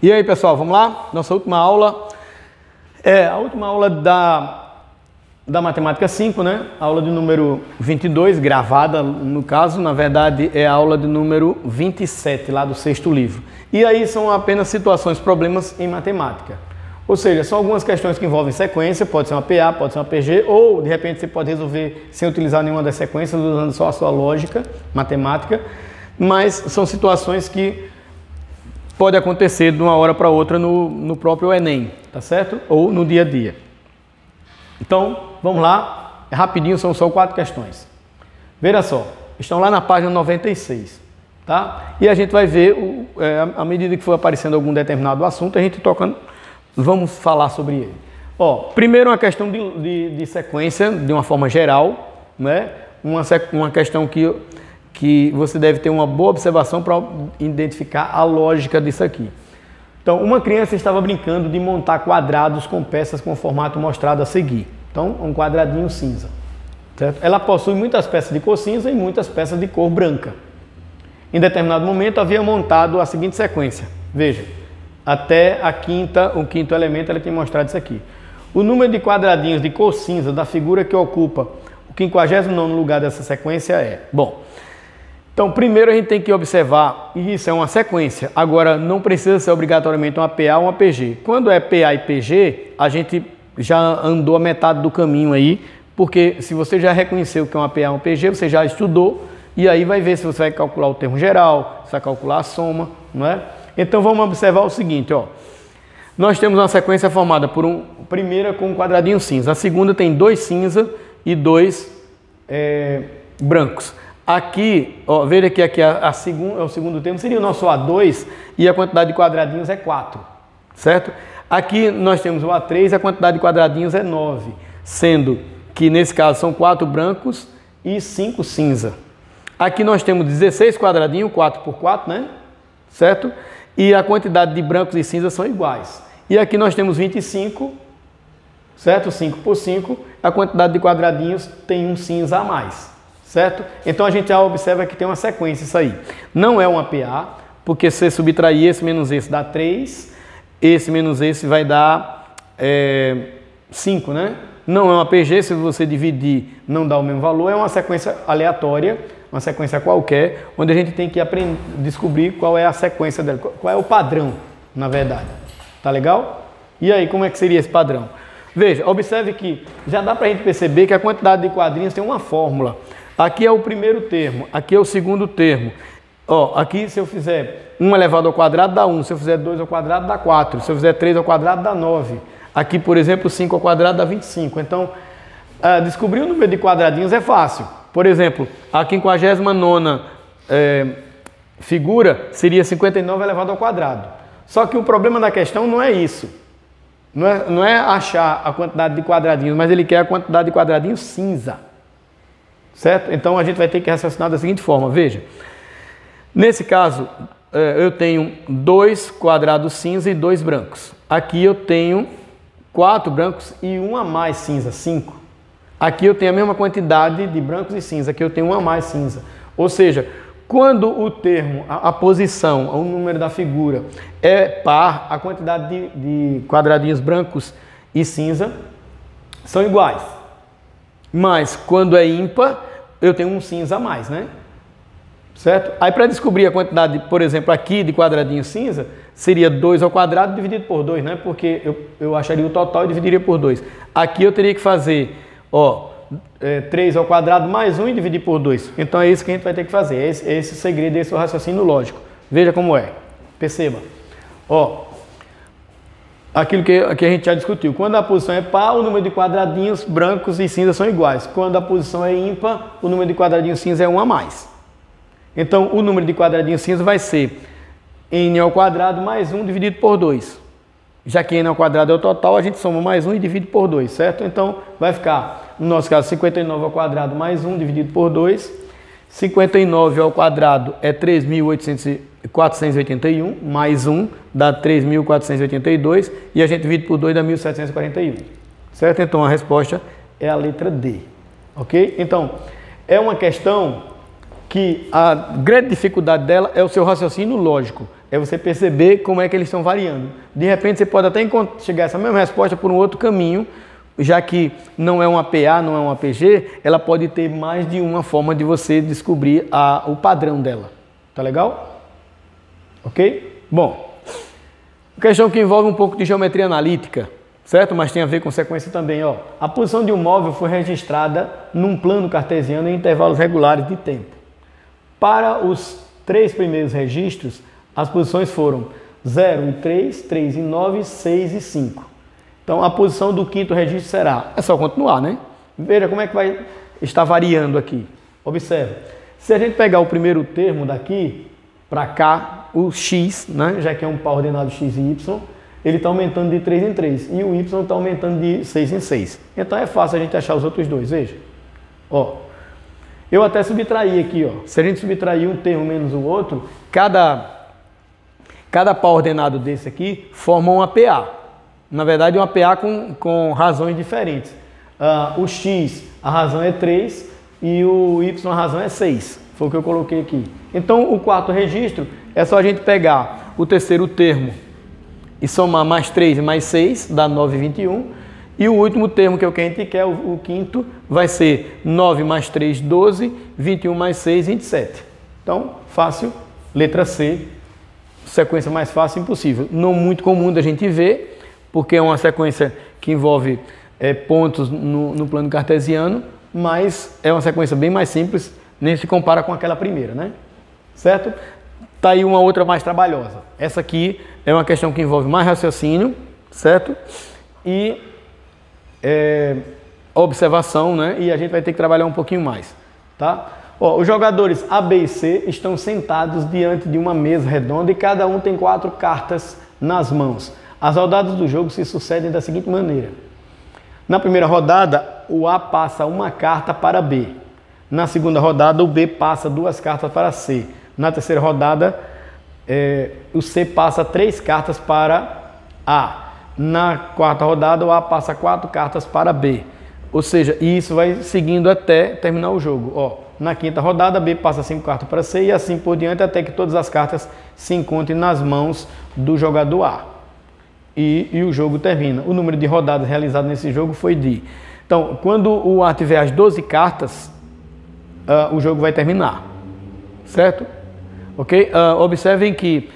E aí, pessoal, vamos lá? Nossa última aula é a última aula da Matemática 5, né? Aula de número 22, gravada no caso, na verdade é a aula de número 27, lá do sexto livro. E aí são apenas situações, problemas em matemática. Ou seja, são algumas questões que envolvem sequência, pode ser uma PA, pode ser uma PG, ou de repente você pode resolver sem utilizar nenhuma das sequências, usando só a sua lógica matemática, mas são situações que pode acontecer de uma hora para outra no próprio Enem, tá certo? Ou no dia a dia. Então, vamos lá, rapidinho, são só 4 questões. Veja só, estão lá na página 96, tá? E a gente vai ver, à medida que for aparecendo algum determinado assunto, a gente toca, vamos falar sobre ele. Ó, primeiro uma questão de sequência, de uma forma geral, né? Uma questão que você deve ter uma boa observação para identificar a lógica disso aqui. Então, uma criança estava brincando de montar quadrados com peças com o formato mostrado a seguir. Então, um quadradinho cinza. Certo? Ela possui muitas peças de cor cinza e muitas peças de cor branca. Em determinado momento, havia montado a seguinte sequência. Veja, até o quinto elemento, ela tem mostrado isso aqui. O número de quadradinhos de cor cinza da figura que ocupa o 59º lugar dessa sequência é... Bom, então, primeiro a gente tem que observar, e isso é uma sequência, agora não precisa ser obrigatoriamente uma PA ou uma PG. Quando é PA e PG, a gente já andou a metade do caminho aí, porque se você já reconheceu que é uma PA ou uma PG, você já estudou, e aí vai ver se você vai calcular o termo geral, se vai calcular a soma, não é? Então vamos observar o seguinte, ó. Nós temos uma sequência formada por primeira com um quadradinho cinza, a segunda tem 2 cinza e 2 brancos. Aqui, ó, veja que aqui é o segundo termo, seria o nosso A2 e a quantidade de quadradinhos é 4, certo? Aqui nós temos o A3 e a quantidade de quadradinhos é 9, sendo que nesse caso são 4 brancos e 5 cinza. Aqui nós temos 16 quadradinhos, 4 por 4, né? Certo? E a quantidade de brancos e cinzas são iguais. E aqui nós temos 25, certo? 5 por 5, a quantidade de quadradinhos tem um cinza a mais. Certo? Então a gente já observa que tem uma sequência isso aí. Não é uma PA, porque se você subtrair esse menos esse dá 3, esse menos esse vai dar 5, né? Não é uma PG, se você dividir não dá o mesmo valor, é uma sequência aleatória, uma sequência qualquer, onde a gente tem que descobrir qual é a sequência dela, qual é o padrão, na verdade. Tá legal? E aí, como é que seria esse padrão? Veja, observe que já dá pra gente perceber que a quantidade de quadrinhos tem uma fórmula. Aqui é o primeiro termo, aqui é o segundo termo. Ó, aqui se eu fizer 1 elevado ao quadrado dá 1, se eu fizer 2 ao quadrado dá 4, se eu fizer 3 ao quadrado dá 9. Aqui, por exemplo, 5 ao quadrado dá 25. Então, descobrir o número de quadradinhos é fácil. Por exemplo, a 59ª figura seria 59 elevado ao quadrado. Só que o problema da questão não é isso. Não é achar a quantidade de quadradinhos, mas ele quer a quantidade de quadradinhos cinza. Certo? Então a gente vai ter que raciocinar da seguinte forma, veja. Nesse caso, eu tenho 2 quadrados cinza e 2 brancos. Aqui eu tenho 4 brancos e 1 a mais cinza, 5. Aqui eu tenho a mesma quantidade de brancos e cinza, aqui eu tenho 1 a mais cinza. Ou seja, quando o termo, a posição, o número da figura é par, a quantidade de quadradinhos brancos e cinza são iguais. Mas quando é ímpar, eu tenho um cinza a mais, né? Certo? Aí para descobrir a quantidade, por exemplo, aqui de quadradinho cinza, seria 2 ao quadrado dividido por 2, né? Porque eu acharia o total e dividiria por 2. Aqui eu teria que fazer, ó, 3 ao quadrado mais 1 e dividir por 2. Então é isso que a gente vai ter que fazer. Esse segredo, esse é o raciocínio lógico. Veja como é. Perceba. Ó, aquilo que a gente já discutiu. Quando a posição é par, o número de quadradinhos brancos e cinza são iguais. Quando a posição é ímpar, o número de quadradinhos cinza é 1 a mais. Então, o número de quadradinhos cinza vai ser n ao quadrado mais 1 dividido por 2. Já que n ao quadrado é o total, a gente soma mais 1 e divide por 2, certo? Então, vai ficar, no nosso caso, 59 ao quadrado mais 1 dividido por 2. 59 ao quadrado é 3.481, mais 1 dá 3.482 e a gente divide por 2 dá 1.741, certo? Então a resposta é a letra D, ok? Então, é uma questão que a grande dificuldade dela é o seu raciocínio lógico. é você perceber como é que eles estão variando. De repente você pode até chegar a essa mesma resposta por um outro caminho, já que não é uma PA, não é uma PG, ela pode ter mais de uma forma de você descobrir o padrão dela. Tá legal? Ok? Bom, questão que envolve um pouco de geometria analítica, certo? Mas tem a ver com sequência também, ó. A posição de um móvel foi registrada num plano cartesiano em intervalos regulares de tempo. Para os 3 primeiros registros, as posições foram 0 e 3, 3 e 9, 6 e 5. Então, a posição do 5º registro será... É só continuar, né? Veja como é que vai estar variando aqui. Observe. Se a gente pegar o primeiro termo daqui para cá, o x, né? Já que é um par ordenado x e y, ele está aumentando de 3 em 3. E o y está aumentando de 6 em 6. Então, é fácil a gente achar os outros dois. Veja. Ó, eu até subtraí aqui. Ó. Se a gente subtrair um termo menos o outro, cada par ordenado desse aqui forma uma PA. Na verdade, uma PA com razões diferentes. O x, a razão é 3 e o y, a razão é 6. Foi o que eu coloquei aqui. Então, o 4º registro é só a gente pegar o terceiro termo e somar mais 3 e mais 6, dá 9 e 21. E o último termo, que é o que a gente quer, o 5º, vai ser 9 mais 3, 12, 21 mais 6, 27. Então, fácil, letra C, sequência mais fácil impossível. Não muito comum da gente ver, porque é uma sequência que envolve pontos no plano cartesiano, mas é uma sequência bem mais simples, nem se compara com aquela primeira, né? Certo? Tá aí uma outra mais trabalhosa. Essa aqui é uma questão que envolve mais raciocínio, certo? E observação, né? E a gente vai ter que trabalhar um pouquinho mais, tá? Ó, os jogadores A, B e C estão sentados diante de uma mesa redonda e cada um tem 4 cartas nas mãos. As rodadas do jogo se sucedem da seguinte maneira. Na primeira rodada, o A passa uma carta para B. Na segunda rodada, o B passa 2 cartas para C. Na terceira rodada, o C passa 3 cartas para A. Na 4ª rodada, o A passa 4 cartas para B. Ou seja, isso vai seguindo até terminar o jogo. Ó, na 5ª rodada, B passa 5 cartas para C e assim por diante, até que todas as cartas se encontrem nas mãos do jogador A. E o jogo termina. O número de rodadas realizadas nesse jogo foi de... Então, quando o A tiver as 12 cartas, o jogo vai terminar. Certo? Ok? Observem que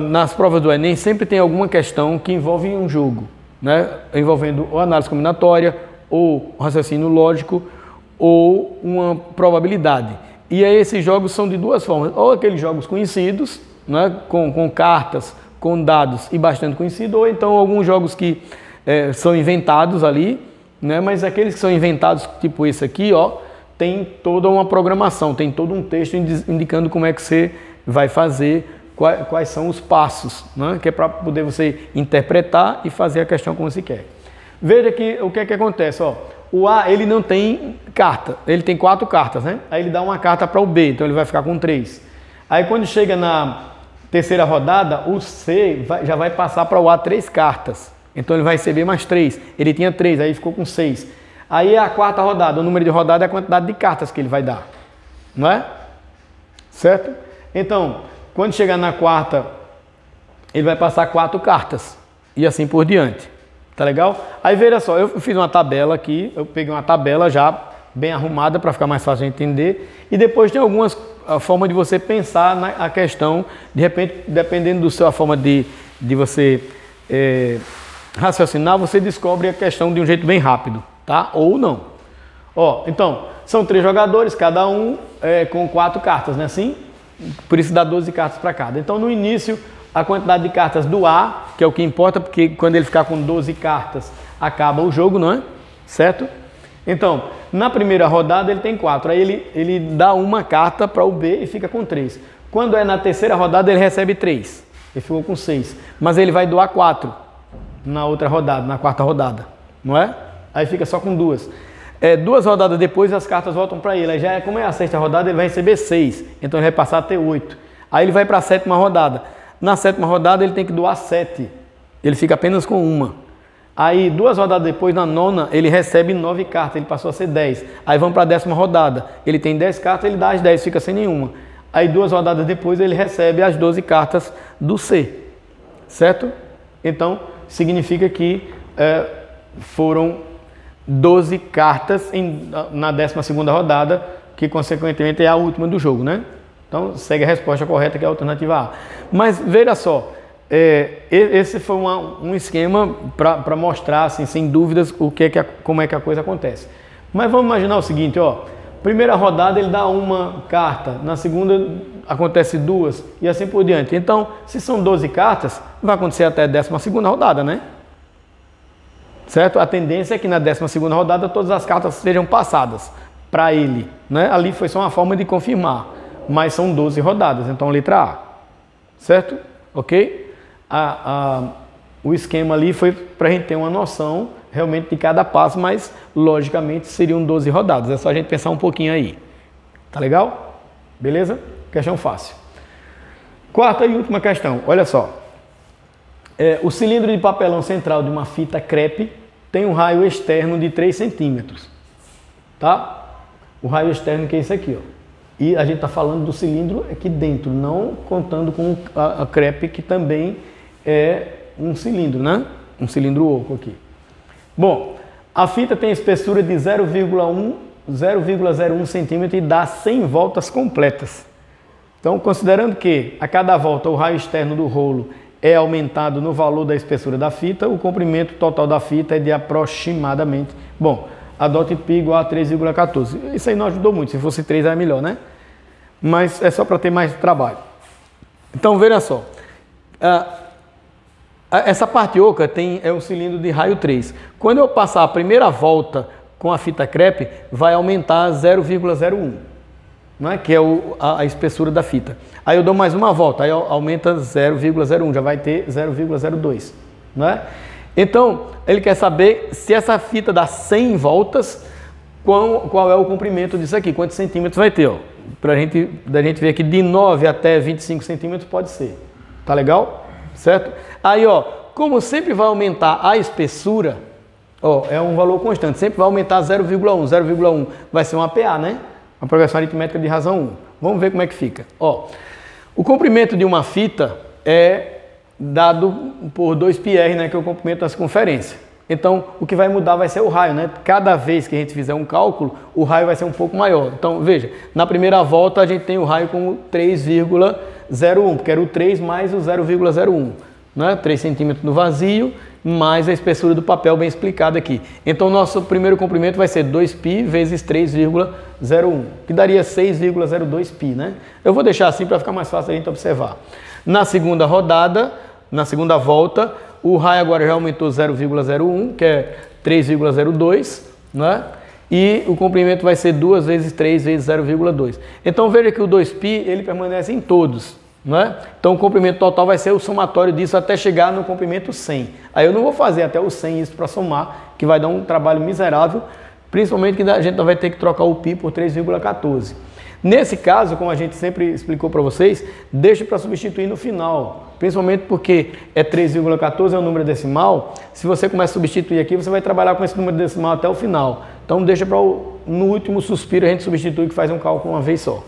nas provas do Enem sempre tem alguma questão que envolve um jogo, né? Envolvendo ou análise combinatória, ou raciocínio lógico, ou uma probabilidade. E aí esses jogos são de 2 formas. Ou aqueles jogos conhecidos, né? com cartas, com dados e bastante conhecido, ou então alguns jogos que são inventados ali, né? Mas aqueles que são inventados, tipo esse aqui, ó, tem toda uma programação, tem todo um texto indicando como é que você vai fazer, quais são os passos, né? Que é para poder você interpretar e fazer a questão como você quer. Veja que o que é que acontece, ó. O A, ele não tem carta, ele tem 4 cartas, né? Aí ele dá uma carta para o B, então ele vai ficar com 3. Aí quando chega na terceira rodada, o C já vai passar para o A 3 cartas. Então ele vai receber mais 3. Ele tinha 3, aí ficou com 6. Aí a 4ª rodada, o número de rodada é a quantidade de cartas que ele vai dar. Não é? Certo? Então, quando chegar na 4ª, ele vai passar 4 cartas. E assim por diante. Tá legal? Aí veja só, eu fiz uma tabela aqui. Eu peguei uma tabela já bem arrumada para ficar mais fácil de entender. E depois tem algumas formas de você pensar na questão, de repente, dependendo da sua forma de você raciocinar, você descobre a questão de um jeito bem rápido, tá? Ou não. Ó, então, são 3 jogadores, cada um com 4 cartas, né? Assim? Por isso dá 12 cartas para cada. Então, no início, a quantidade de cartas do A, que é o que importa, porque quando ele ficar com 12 cartas, acaba o jogo, não é? Certo? Então, na primeira rodada ele tem 4, aí ele dá uma carta para o B e fica com 3. Quando é na terceira rodada ele recebe 3, ele ficou com 6, mas ele vai doar 4 na outra rodada, na 4ª rodada, não é? Aí fica só com 2. 2 rodadas depois as cartas voltam para ele, aí já como é a 6ª rodada ele vai receber 6, então ele vai passar a ter 8. Aí ele vai para a 7ª rodada, na 7ª rodada ele tem que doar 7, ele fica apenas com 1. Aí, 2 rodadas depois, na 9ª, ele recebe 9 cartas, ele passou a ser 10. Aí vamos para a 10ª rodada, ele tem 10 cartas, ele dá as 10, fica sem nenhuma. aí 2 rodadas depois ele recebe as 12 cartas do C, certo? Então, significa que foram 12 cartas na 12ª rodada, que consequentemente é a última do jogo, né? Então, segue a resposta correta, que é a alternativa A. Mas, veja só, esse foi um esquema para mostrar, assim, sem dúvidas, como é que a coisa acontece. Mas vamos imaginar o seguinte, ó. Primeira rodada ele dá uma carta, na segunda acontece 2 e assim por diante. Então, se são 12 cartas, vai acontecer até a 12ª rodada, né? Certo? A tendência é que na 12ª rodada todas as cartas sejam passadas para ele, né? Ali foi só uma forma de confirmar, mas são 12 rodadas, então letra A, certo? Ok? O esquema ali foi para a gente ter uma noção realmente de cada passo, mas logicamente seriam 12 rodadas, é só a gente pensar um pouquinho aí. Tá legal? Beleza? Questão fácil. Quarta e última questão, olha só. O cilindro de papelão central de uma fita crepe tem um raio externo de 3 centímetros, tá? O raio externo que é esse aqui, ó. E a gente está falando do cilindro aqui dentro, não contando com a crepe, que também é um cilindro, né? Um cilindro oco aqui. Bom, a fita tem espessura de 0,01 centímetro e dá 100 voltas completas. Então, considerando que a cada volta o raio externo do rolo é aumentado no valor da espessura da fita, o comprimento total da fita é de aproximadamente... Bom, adote π igual a 3,14. Isso aí não ajudou muito, se fosse 3 é melhor, né? Mas é só para ter mais trabalho. Então, veja só. Essa parte oca é um cilindro de raio 3. Quando eu passar a primeira volta com a fita crepe, vai aumentar 0,01. Não é? Que é a espessura da fita. Aí eu dou mais uma volta, aí aumenta 0,01, já vai ter 0,02, não é? Então, ele quer saber se essa fita dá 100 voltas, qual é o comprimento disso aqui, quantos centímetros vai ter, ó. Pra gente ver aqui, de 9 até 25 centímetros pode ser. Tá legal? Certo? Aí, ó, como sempre vai aumentar a espessura, ó, é um valor constante, sempre vai aumentar 0,1, 0,1 vai ser uma PA, né? Uma progressão aritmética de razão 1. Vamos ver como é que fica. Ó, o comprimento de uma fita é dado por 2πr, né, que é o comprimento da circunferência. Então, o que vai mudar vai ser o raio, né? Cada vez que a gente fizer um cálculo, o raio vai ser um pouco maior. Então, veja, na primeira volta a gente tem o raio como 3,01, porque era o 3 mais o 0,01, né? 3 centímetros no vazio, mais a espessura do papel bem explicada aqui. Então, nosso primeiro comprimento vai ser 2π vezes 3,01, que daria 6,02π, né? Eu vou deixar assim para ficar mais fácil a gente observar. Na segunda rodada, na segunda volta, o raio agora já aumentou 0,01, que é 3,02, né? E o comprimento vai ser 2 vezes 3 vezes 0,2. Então, veja que o 2π, ele permanece em todos. Né? Então o comprimento total vai ser o somatório disso até chegar no comprimento 100. Aí eu não vou fazer até o 100 isso para somar, que vai dar um trabalho miserável, principalmente que a gente vai ter que trocar o π por 3,14. Nesse caso, como a gente sempre explicou para vocês, deixa para substituir no final, principalmente porque é 3,14 é um número decimal. Se você começa a substituir aqui, você vai trabalhar com esse número decimal até o final. Então deixa para no último suspiro a gente substitui, que faz um cálculo uma vez só.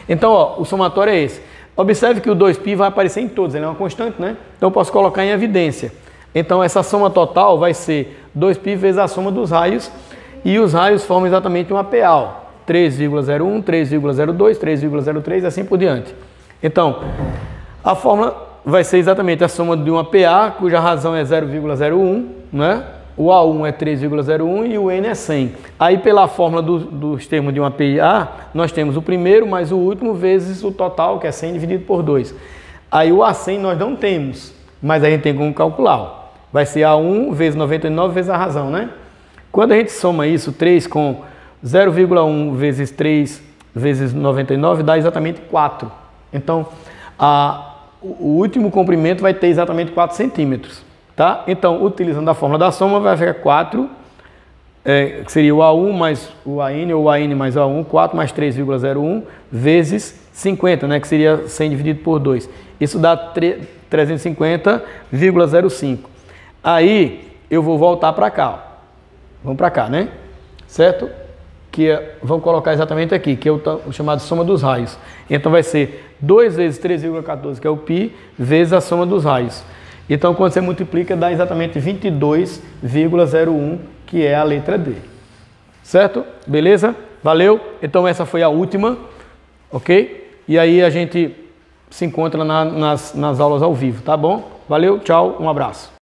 Então, ó, o somatório é esse. Observe que o 2π vai aparecer em todos, ele é uma constante, né? Então eu posso colocar em evidência. Então essa soma total vai ser 2π vezes a soma dos raios, e os raios formam exatamente uma PA, 3,01, 3,02, 3,03 e assim por diante. Então, a fórmula vai ser exatamente a soma de uma PA, cuja razão é 0,01, né? O A1 é 3,01 e o N é 100. Aí, pela fórmula dos termos de uma PA, nós temos o primeiro mais o último vezes o total, que é 100 dividido por 2. Aí, o A100 nós não temos, mas a gente tem como calcular. Vai ser A1 vezes 99 vezes a razão, né? Quando a gente soma isso, 3 com 0,1 vezes 3 vezes 99 dá exatamente 4. Então, o último comprimento vai ter exatamente 4 centímetros. Tá? Então, utilizando a fórmula da soma, vai ficar 4, que seria o A1 mais o AN, ou o AN mais o A1, 4 mais 3,01 vezes 50, né? Que seria 100 dividido por 2. Isso dá 350,05. Aí, eu vou voltar para cá. Ó. Vamos para cá, né? Certo? vamos colocar exatamente aqui, que é o chamado soma dos raios. Então vai ser 2 vezes 3,14, que é o π, vezes a soma dos raios. Então quando você multiplica, dá exatamente 22,01, que é a letra D. Certo? Beleza? Valeu? Então essa foi a última, ok? E aí a gente se encontra nas aulas ao vivo, tá bom? Valeu, tchau, um abraço.